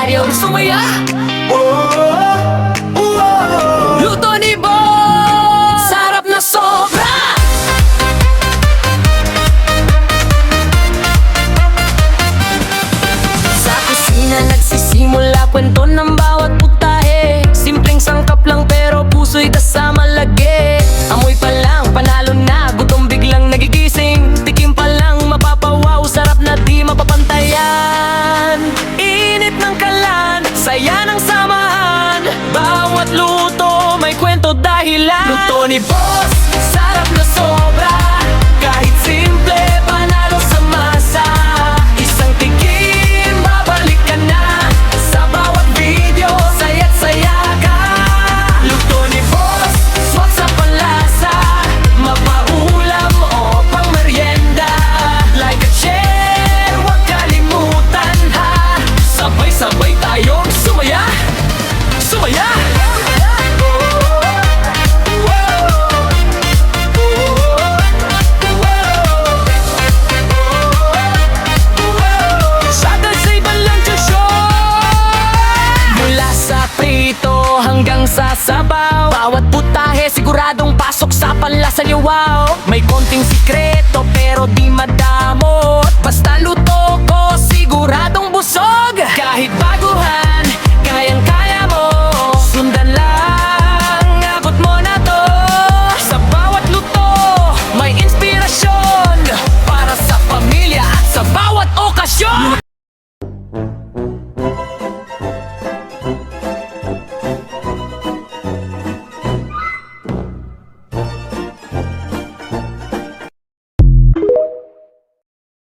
tayong sumaya. Luto ni Boss, sarap na sobra. Sa kusina nagsisimula kwento ng bawat putahe. Simpleng sangkap lang pero puso'y kasama lagi. Amoy pa lang, panalo na, gutom biglang nagigising. Tikim pa lang, mapapawaw, sarap na di mapapantayan. Init ng kalan, saya ng samahan. Bawat luto may kwento dahilan. Luto ni Boss, sarap na sobra. Kahit simple, panalo sa masa. Isang tikim, babalik ka na. Sa bawat video, saya't saya ka. Luto ni Boss, swak sa panlasa. Mapaulam o pang merienda. Like a share, huwag kalimutan ha. Sabay-sabay tayong sumaya. Sumaya! Hanggang sa sabaw, bawat putahe siguradong pasok sa panlasa niyo, wow. May konting sikreto